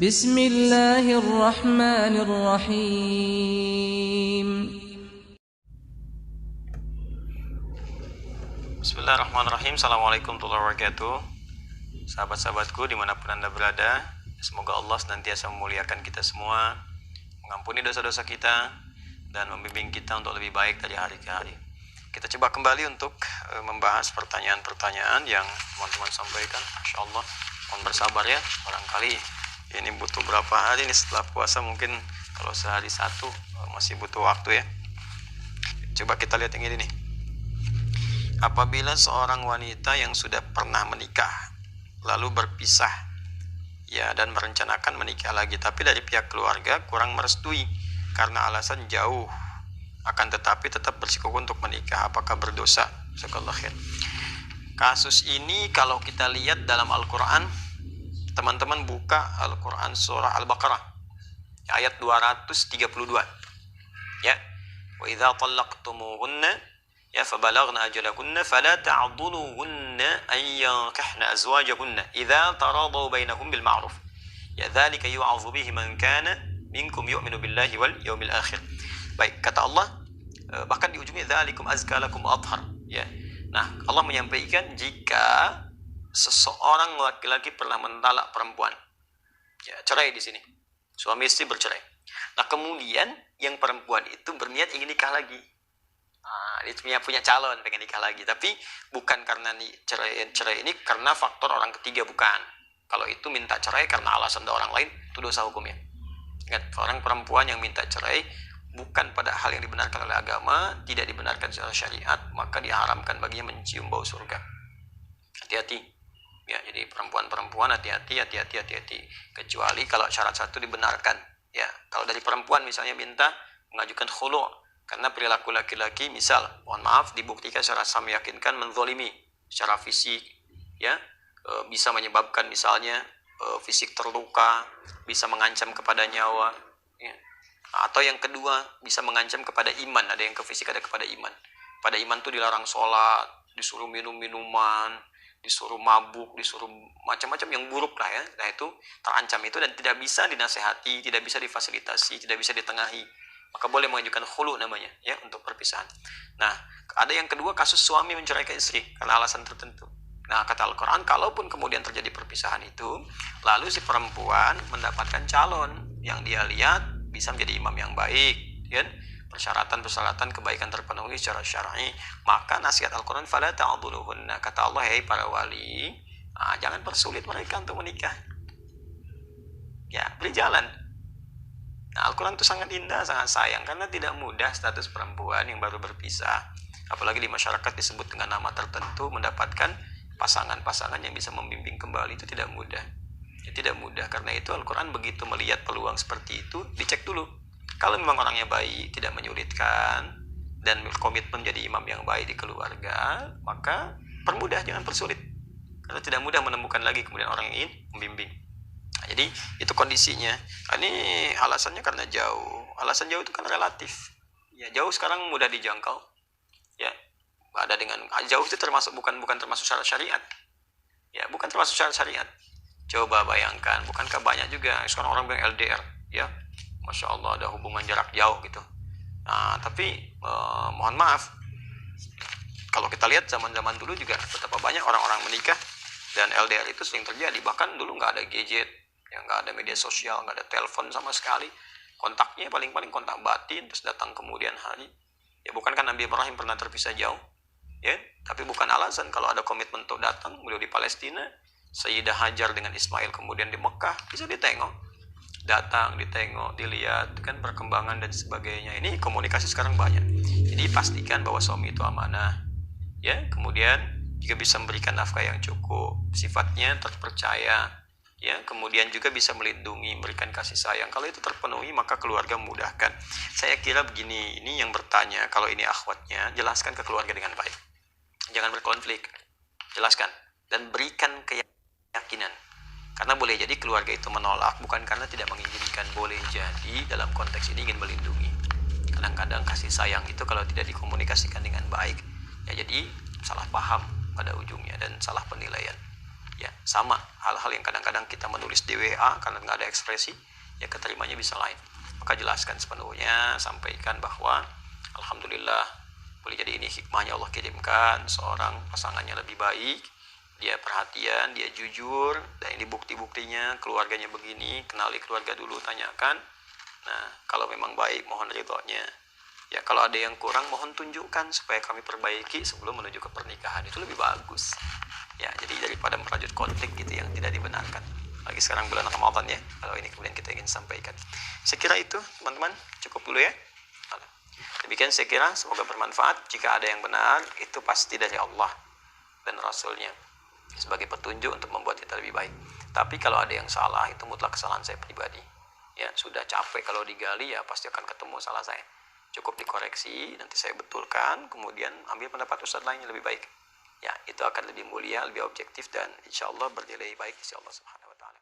Bismillahirrahmanirrahim. Bismillahirrahmanirrahim. Assalamualaikum warahmatullahi wabarakatuh. Sahabat-sahabatku dimanapun Anda berada, semoga Allah senantiasa memuliakan kita semua, mengampuni dosa-dosa kita, dan membimbing kita untuk lebih baik dari hari ke hari. Kita coba kembali untuk membahas pertanyaan-pertanyaan yang teman-teman sampaikan. Masya Allah, mohon bersabar ya. Barangkali ini butuh berapa hari nih setelah puasa, mungkin kalau sehari satu masih butuh waktu ya. Coba kita lihat yang ini nih. Apabila seorang wanita yang sudah pernah menikah lalu berpisah ya dan merencanakan menikah lagi, tapi dari pihak keluarga kurang merestui karena alasan jauh, akan tetapi tetap bersikukuh untuk menikah, apakah berdosa? Jazakallahu khair. Kasus ini kalau kita lihat dalam Al-Quran, teman-teman buka Al-Quran surah Al-Baqarah ayat 232 ya. Wa idza talaqtumuhunna ya fabalagna ajalahunna fala ta'dhuluhunna an yankihna azwajahunna idza taradaw bainahum bil ma'ruf ya dzalika yu'adzu bihi man kana minkum yu'minu billahi wal yawmil akhir. Baik, kata Allah bahkan di ujungnya dzalikum azka lakum athhar ya. Nah, Allah menyampaikan jika seseorang laki-laki pernah mentalak perempuan ya, cerai di sini, suami istri bercerai. Nah, kemudian yang perempuan itu berniat ingin nikah lagi. Dia punya calon pengen nikah lagi, tapi bukan karena cerai ini karena faktor orang ketiga, bukan. Kalau itu minta cerai karena alasan orang lain, itu dosa hukumnya. Ingat, orang perempuan yang minta cerai bukan pada hal yang dibenarkan oleh agama, tidak dibenarkan secara syariat, maka diharamkan baginya mencium bau surga. Hati-hati ya, jadi perempuan-perempuan hati-hati. Kecuali kalau syarat satu dibenarkan ya. Kalau dari perempuan misalnya minta mengajukan khulu' karena perilaku laki-laki, misal, mohon maaf, dibuktikan secara meyakinkan menzolimi secara fisik, ya, bisa menyebabkan misalnya fisik terluka, bisa mengancam kepada nyawa, ya. Atau yang kedua, bisa mengancam kepada iman. Ada yang ke fisik, ada kepada iman. Pada iman tuh dilarang sholat, disuruh minum minuman, disuruh mabuk, disuruh macam-macam yang buruk lah ya. Nah itu terancam itu dan tidak bisa dinasehati, tidak bisa difasilitasi, tidak bisa ditengahi. Maka boleh mengajukan khulu namanya ya, untuk perpisahan. Nah, ada yang kedua, kasus suami menceraikan istri karena alasan tertentu. Nah, kata Al-Quran, kalaupun kemudian terjadi perpisahan itu, lalu si perempuan mendapatkan calon yang dia lihat bisa menjadi imam yang baik, ya, persyaratan kebaikan terpenuhi secara syar'i, maka nasihat Al-Quran, fala ta'dhuluhunna, kata Allah, hei para wali, jangan persulit mereka untuk menikah. Ya, beri jalan. Nah, Al-Quran itu sangat indah, sangat sayang, karena tidak mudah status perempuan yang baru berpisah, apalagi di masyarakat disebut dengan nama tertentu, mendapatkan pasangan-pasangan yang bisa membimbing kembali, itu tidak mudah. Ya, tidak mudah, karena itu Al-Quran begitu melihat peluang seperti itu, dicek dulu. Kalau memang orangnya baik, tidak menyulitkan, dan komitmen menjadi imam yang baik di keluarga, maka permudah, jangan persulit. Karena tidak mudah menemukan lagi kemudian orang yang ingin membimbing. Nah, jadi itu kondisinya. Ini alasannya karena jauh. Alasan jauh itu kan relatif. Ya, jauh sekarang mudah dijangkau. Ya, ada dengan jauh itu termasuk bukan termasuk syarat syariat. Ya, bukan termasuk syarat syariat. Coba bayangkan, bukankah banyak juga sekarang orang bilang LDR, ya, masya Allah ada hubungan jarak jauh gitu. Nah, tapi mohon maaf, kalau kita lihat zaman-zaman dulu juga betapa banyak orang-orang menikah dan LDR itu sering terjadi. Bahkan dulu nggak ada gadget. Ya, nggak ada media sosial, nggak ada telepon sama sekali. Kontaknya paling-paling kontak batin, terus datang kemudian hari. Ya, bukankah Nabi Ibrahim pernah terpisah jauh? Ya, tapi bukan alasan kalau ada komitmen untuk datang. Beliau di Palestina, Sayyidah Hajar dengan Ismail kemudian di Mekah, bisa ditengok. Datang, ditengok, dilihat, kan perkembangan dan sebagainya. Ini komunikasi sekarang banyak. Jadi pastikan bahwa suami itu amanah. Ya, kemudian juga bisa memberikan nafkah yang cukup, sifatnya terpercaya. Ya, kemudian juga bisa melindungi, memberikan kasih sayang. Kalau itu terpenuhi, maka keluarga memudahkan. Saya kira begini, ini yang bertanya, kalau ini akhwatnya, jelaskan ke keluarga dengan baik. Jangan berkonflik, jelaskan. Dan berikan keyakinan. Karena boleh jadi keluarga itu menolak, bukan karena tidak menginginkan. Boleh jadi dalam konteks ini ingin melindungi. Kadang-kadang kasih sayang itu kalau tidak dikomunikasikan dengan baik, ya jadi salah paham pada ujungnya dan salah penilaian. Ya, sama hal-hal yang kadang-kadang kita menulis di WA karena nggak ada ekspresi, ya keterimanya bisa lain. Maka jelaskan sepenuhnya, sampaikan bahwa alhamdulillah boleh jadi ini hikmahnya Allah kirimkan seorang pasangannya lebih baik, dia perhatian, dia jujur, dan ini bukti-buktinya, keluarganya begini, kenali keluarga dulu, tanyakan. Nah, kalau memang baik, mohon ridhonya. Ya, kalau ada yang kurang, mohon tunjukkan supaya kami perbaiki sebelum menuju ke pernikahan. Itu lebih bagus. Ya, jadi daripada merajut konflik gitu yang tidak dibenarkan. Lagi sekarang bulan Ramadan ya, kalau ini kemudian kita ingin sampaikan. Saya kira itu, teman-teman, cukup dulu ya. Demikian saya kira, semoga bermanfaat. Jika ada yang benar, itu pasti dari Allah dan Rasulnya sebagai petunjuk untuk membuat kita lebih baik. Tapi kalau ada yang salah, itu mutlak kesalahan saya pribadi. Ya, sudah capek kalau digali, ya pasti akan ketemu salah saya. Cukup dikoreksi, nanti saya betulkan, kemudian ambil pendapat ustadz lain yang lebih baik. Ya, itu akan lebih mulia, lebih objektif, dan insya Allah bernilai baik insya Allah subhanahu wa ta'ala.